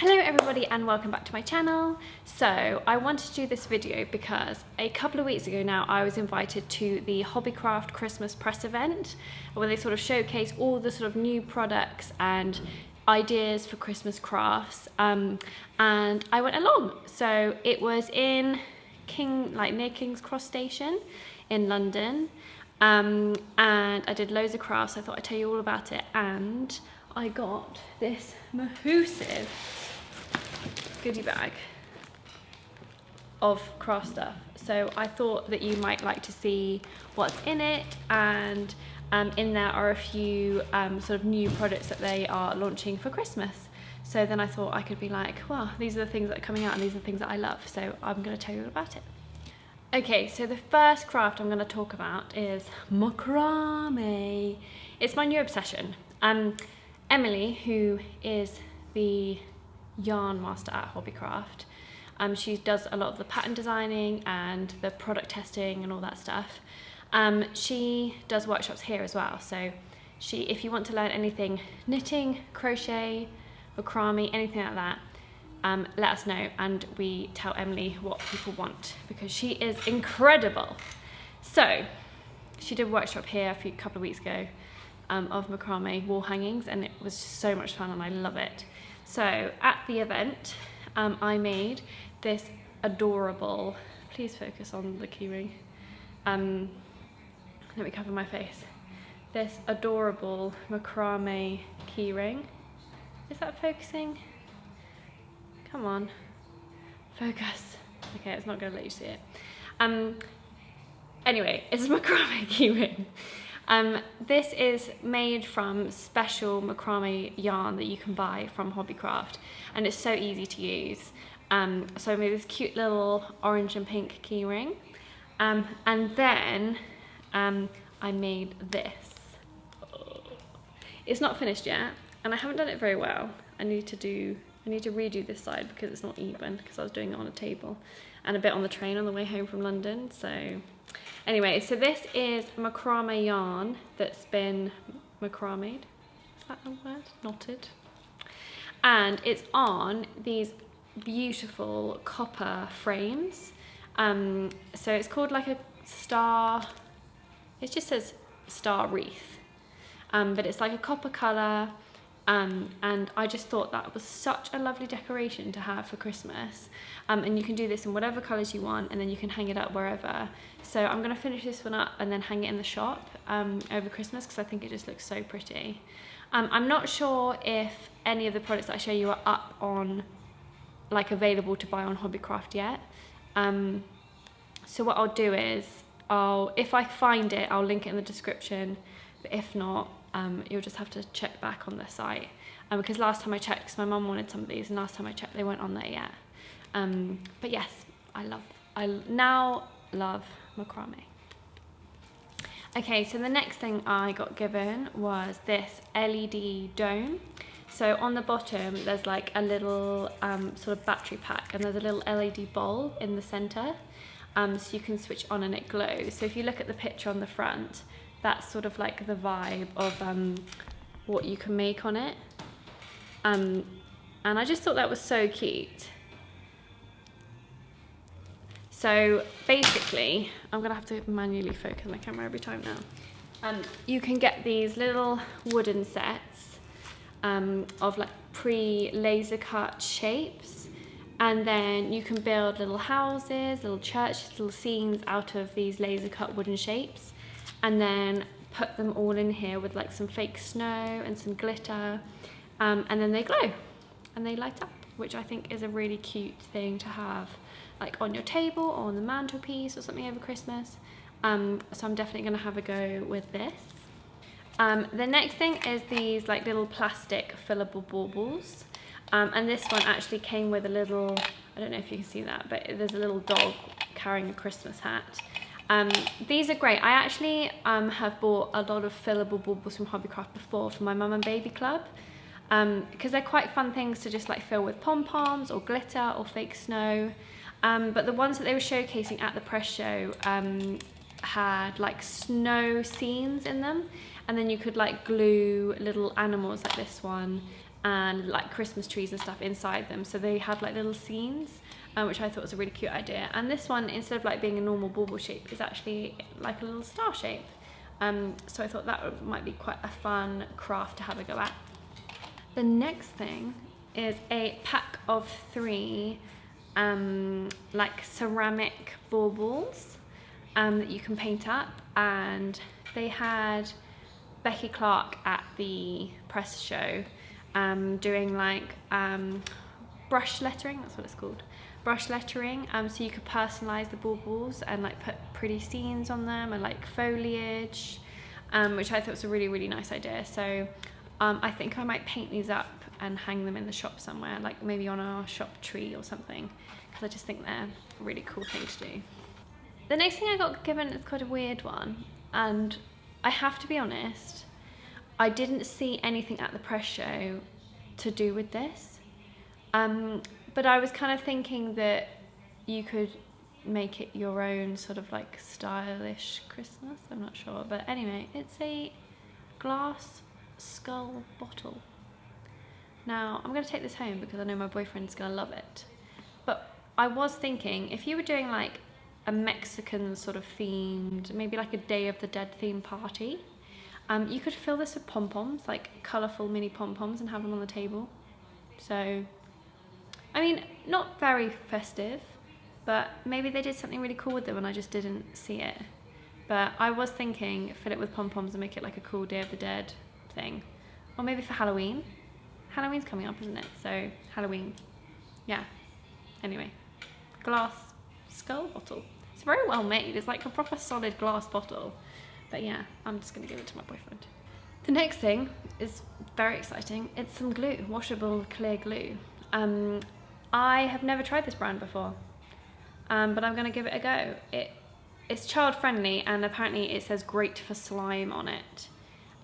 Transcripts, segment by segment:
Hello everybody and welcome back to my channel. So I wanted to do this video because a couple of weeks ago now I was invited to the Hobbycraft Christmas Press event where they sort of showcase all the sort of new products and ideas for Christmas crafts, and I went along. So it was in near King's Cross Station in London, and I did loads of crafts. I thought I'd tell you all about it, and I got this massive goodie bag of craft stuff. So I thought that you might like to see what's in it, and in there are a few sort of new products that they are launching for Christmas. So then I thought I could be like, well, these are the things that are coming out and these are the things that I love. So I'm going to tell you all about it. Okay, so the first craft I'm going to talk about is macrame. It's my new obsession. Emily, who is the yarn master at Hobbycraft, she does a lot of the pattern designing and the product testing and all that stuff. She does workshops here as well, so if you want to learn anything, knitting, crochet, macrame, anything like that, let us know and we tell Emily what people want, because she is incredible. So she did a workshop here a couple of weeks ago of macrame wall hangings, and it was just so much fun and I love it. So at the event I made this adorable, please focus on the keyring, let me cover my face, this adorable macrame keyring. Is that focusing? Come on, focus. Okay, it's not going to let you see it. Anyway, it's a macrame keyring. This is made from special macrame yarn that you can buy from Hobbycraft, and it's so easy to use. So I made this cute little orange and pink keyring, and then I made this. It's not finished yet, and I haven't done it very well. I need to redo this side because it's not even, because I was doing it on a table and a bit on the train on the way home from London. So anyway, so this is macrame yarn that's been macramed. Is that a word? Knotted. And it's on these beautiful copper frames. So it's called like a star, it just says star wreath, but it's like a copper colour. And I just thought that was such a lovely decoration to have for Christmas, and you can do this in whatever colours you want, and then you can hang it up wherever. So I'm going to finish this one up and then hang it in the shop over Christmas, because I think it just looks so pretty. I'm not sure if any of the products that I show you are up on, like, available to buy on Hobbycraft yet. So what I'll do is, if I find it, I'll link it in the description, but if not, you'll just have to check back on the site, because last time I checked, because my mum wanted some of these, and last time I checked they weren't on there yet. But yes, I now love macrame. Okay, so the next thing I got given was this LED dome. So on the bottom there's like a little sort of battery pack, and there's a little LED bulb in the center, so you can switch on and it glows. So if you look at the picture on the front, that's sort of like the vibe of what you can make on it. And I just thought that was so cute. So basically, I'm gonna have to manually focus my camera every time now. You can get these little wooden sets of like pre-laser cut shapes, and then you can build little houses, little churches, little scenes out of these laser cut wooden shapes, and then put them all in here with like some fake snow and some glitter, and then they glow and they light up, which I think is a really cute thing to have like on your table or on the mantelpiece or something over Christmas. So I'm definitely going to have a go with this. The next thing is these like little plastic fillable baubles, and this one actually came with a little, I don't know if you can see that, but there's a little dog carrying a Christmas hat. These are great. I actually have bought a lot of fillable baubles from Hobbycraft before for my mum and baby club, because they're quite fun things to just like fill with pom-poms or glitter or fake snow. But the ones that they were showcasing at the press show had like snow scenes in them, and then you could like glue little animals like this one and like Christmas trees and stuff inside them. So they have like little scenes, which I thought was a really cute idea. And this one, instead of like being a normal bauble shape, is actually like a little star shape. So I thought that might be quite a fun craft to have a go at. The next thing is a pack of 3 like ceramic baubles that you can paint up, and they had Becky Clark at the press show doing like brush lettering, that's what it's called, brush lettering, so you could personalize the baubles and like put pretty scenes on them and like foliage, which I thought was a really, really nice idea. So I think I might paint these up and hang them in the shop somewhere, like maybe on our shop tree or something, because I just think they're a really cool thing to do. The next thing I got given is quite a weird one, and I have to be honest, I didn't see anything at the press show to do with this, but I was kind of thinking that you could make it your own sort of like stylish Christmas, I'm not sure, but anyway, it's a glass skull bottle. Now I'm going to take this home because I know my boyfriend's going to love it, but I was thinking if you were doing like a Mexican sort of themed, maybe like a Day of the Dead themed party, you could fill this with pom-poms, like colourful mini pom-poms, and have them on the table. So, I mean, not very festive, but maybe they did something really cool with them and I just didn't see it. But I was thinking, fill it with pom-poms and make it like a cool Day of the Dead thing. Or maybe for Halloween. Halloween's coming up, isn't it? So, Halloween. Yeah. Anyway. Glass skull bottle. It's very well made. It's like a proper solid glass bottle. But yeah, I'm just going to give it to my boyfriend. The next thing is very exciting. It's some glue, washable clear glue. I have never tried this brand before, but I'm going to give it a go. It's child friendly, and apparently it says great for slime on it.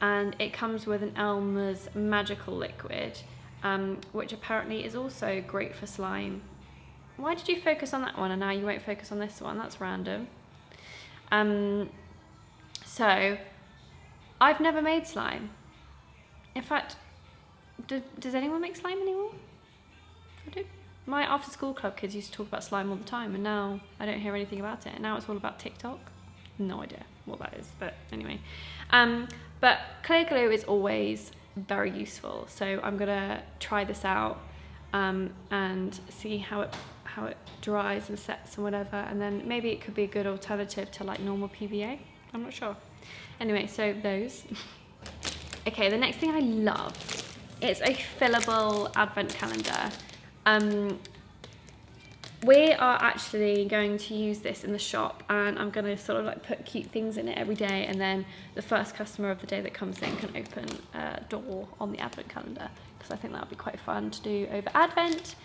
And it comes with an Elmer's magical liquid, which apparently is also great for slime. Why did you focus on that one and now you won't focus on this one? That's random. So, I've never made slime. In fact, does anyone make slime anymore? I do. My after school club kids used to talk about slime all the time, and now I don't hear anything about it. Now it's all about TikTok. No idea what that is, but anyway. But clear glue is always very useful, so I'm gonna try this out and see how it dries and sets and whatever, and then maybe it could be a good alternative to like normal PVA. I'm not sure. Anyway, so those. Okay, the next thing I love is a fillable advent calendar. We are actually going to use this in the shop, and I'm going to sort of like put cute things in it every day, and then the first customer of the day that comes in can open a door on the advent calendar, because I think that would be quite fun to do over Advent.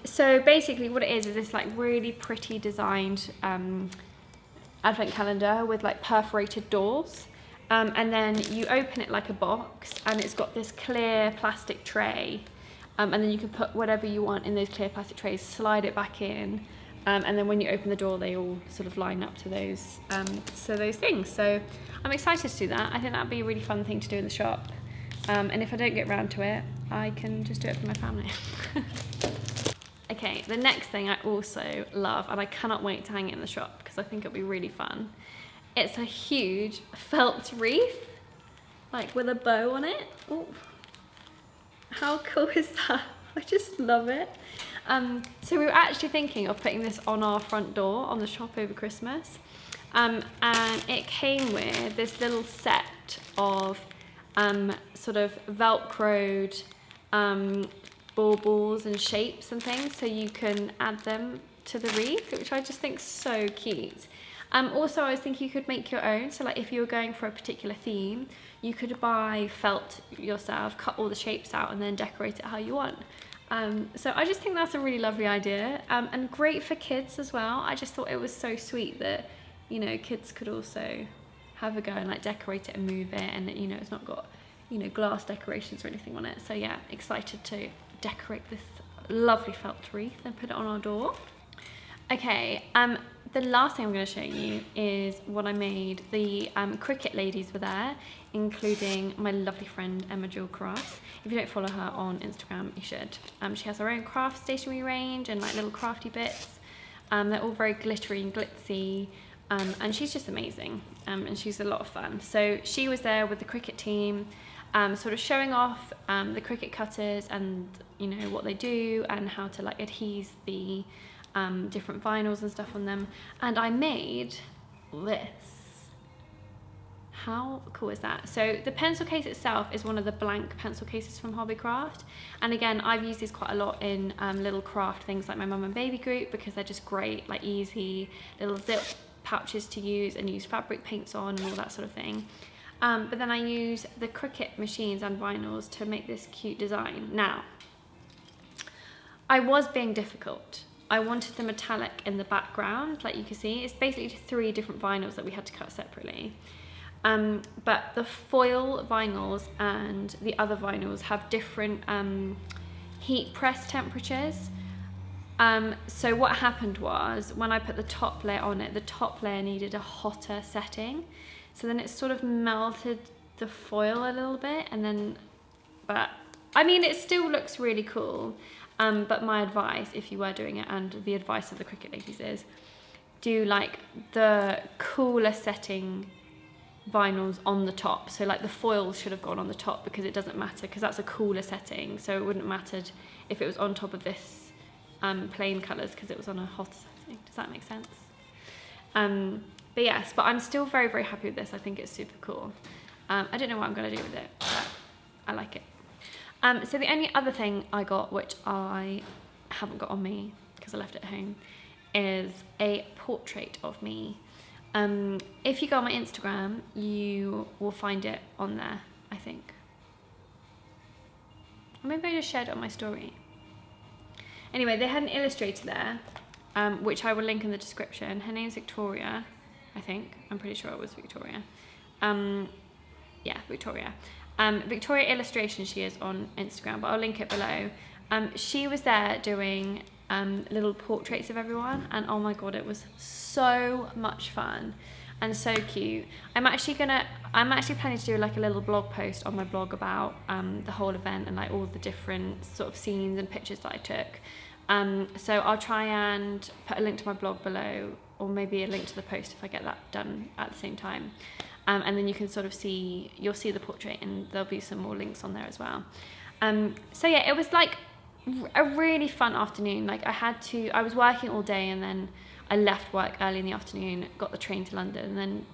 So basically what it is this like really pretty designed advent calendar with like perforated doors, and then you open it like a box, and it's got this clear plastic tray, and then you can put whatever you want in those clear plastic trays, slide it back in, and then when you open the door they all sort of line up to those those things. So I'm excited to do that. I think that'd be a really fun thing to do in the shop, and if I don't get round to it, I can just do it for my family. Okay, the next thing I also love, and I cannot wait to hang it in the shop because I think it'll be really fun. It's a huge felt wreath, like with a bow on it. Ooh. How cool is that? I just love it. So we were actually thinking of putting this on our front door on the shop over Christmas. And it came with this little set of sort of velcroed baubles and shapes and things, so you can add them to the wreath, which I just think is so cute. Also, I was thinking you could make your own, so like if you were going for a particular theme, you could buy felt yourself, cut all the shapes out, and then decorate it how you want. So I just think that's a really lovely idea, and great for kids as well. I just thought it was so sweet that, you know, kids could also have a go and like decorate it and move it, and you know, it's not got, you know, glass decorations or anything on it. So yeah, excited to decorate this lovely felt wreath and put it on our door. Okay, the last thing I'm going to show you is what I made. The Cricut ladies were there, including my lovely friend Emma Jewel Crafts. If you don't follow her on Instagram, you should. She has her own craft stationery range and like little crafty bits. They're all very glittery and glitzy, and she's just amazing, and she's a lot of fun. So she was there with the Cricut team, sort of showing off the Cricut cutters and, you know, what they do and how to like adhese the different vinyls and stuff on them. And I made this. How cool is that? So the pencil case itself is one of the blank pencil cases from Hobbycraft, and again, I've used these quite a lot in little craft things like my mum and baby group, because they're just great, like easy little zip pouches to use and use fabric paints on and all that sort of thing. But then I use the Cricut machines and vinyls to make this cute design. Now, I was being difficult. I wanted the metallic in the background, like you can see. It's basically 3 different vinyls that we had to cut separately. But the foil vinyls and the other vinyls have different heat press temperatures. So what happened was, when I put the top layer on it, the top layer needed a hotter setting. So then it sort of melted the foil a little bit, and then, but I mean, it still looks really cool. But my advice, if you were doing it, and the advice of the Cricut ladies, is do like the cooler setting vinyls on the top. So like the foil should have gone on the top, because it doesn't matter, because that's a cooler setting. So it wouldn't matter if it was on top of this plain colours, because it was on a hotter setting. Does that make sense? But yes, but I'm still very, very happy with this. I think it's super cool. I don't know what I'm going to do with it, but I like it. So the only other thing I got, which I haven't got on me because I left it at home, is a portrait of me. If you go on my Instagram, you will find it on there, I think. Or maybe I just shared it on my story. Anyway, they had an illustrator there, which I will link in the description. Her name's Victoria, I think. I'm pretty sure it was Victoria. Yeah, Victoria. Victoria Illustration she is on Instagram, but I'll link it below. She was there doing little portraits of everyone, and oh my god, it was so much fun and so cute. I'm actually planning to do like a little blog post on my blog about the whole event and like all the different sort of scenes and pictures that I took. So I'll try and put a link to my blog below, or maybe a link to the post if I get that done at the same time. And then you can sort of see, you'll see the portrait, and there'll be some more links on there as well. So yeah, it was like a really fun afternoon. Like I was working all day, and then I left work early in the afternoon, got the train to London, and then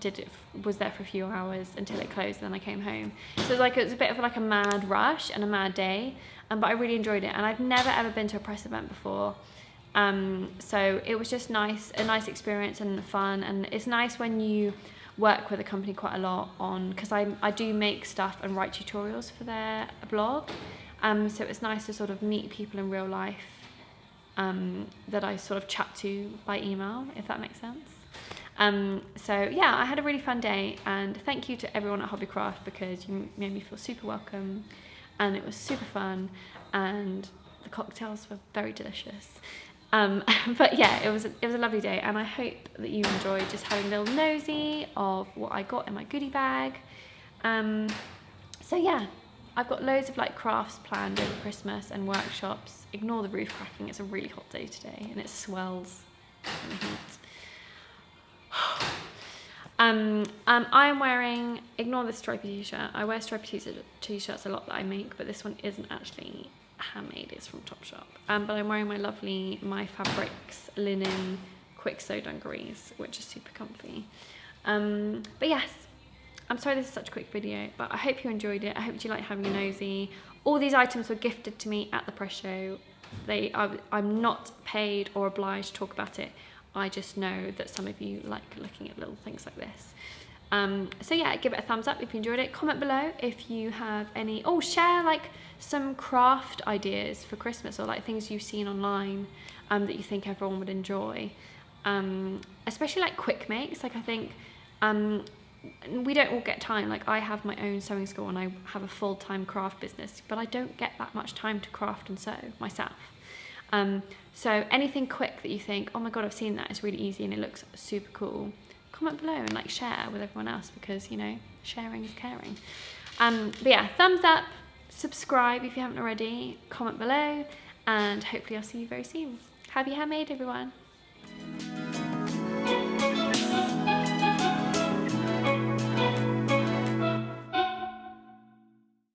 was there for a few hours until it closed, and then I came home. So it was a bit of like a mad rush and a mad day, but I really enjoyed it, and I'd never ever been to a press event before. So it was just a nice experience and fun, and it's nice when you work with a company quite a lot because I do make stuff and write tutorials for their blog, so it's nice to sort of meet people in real life that I sort of chat to by email, if that makes sense. So yeah, I had a really fun day, and thank you to everyone at Hobbycraft, because you made me feel super welcome, and it was super fun, and the cocktails were very delicious. But yeah, it was a lovely day, and I hope that you enjoyed just having a little nosy of what I got in my goodie bag. So yeah, I've got loads of like crafts planned over Christmas and workshops. Ignore the roof cracking, it's a really hot day today, and it swells in the heat. I am wearing, ignore this stripy t-shirt, I wear stripy t-shirts a lot that I make, but this one isn't actually handmade, it's from Topshop. But I'm wearing my lovely My Fabrics linen quick sew dungarees, which is super comfy. But yes, I'm sorry this is such a quick video, but I hope you enjoyed it. I hope you like having a nosy. All these items were gifted to me at the press show. I'm not paid or obliged to talk about it. I just know that some of you like looking at little things like this. So yeah, give it a thumbs up if you enjoyed it. Comment below if you have any, share like some craft ideas for Christmas, or like things you've seen online that you think everyone would enjoy. Especially like quick makes. Like I think we don't all get time. Like I have my own sewing school, and I have a full-time craft business, but I don't get that much time to craft and sew myself. So anything quick that you think, oh my god, I've seen that, it's really easy and it looks super cool, comment below and like share with everyone else, because you know, sharing is caring. But yeah, thumbs up, subscribe if you haven't already, comment below, and hopefully I'll see you very soon. Happy handmade, everyone.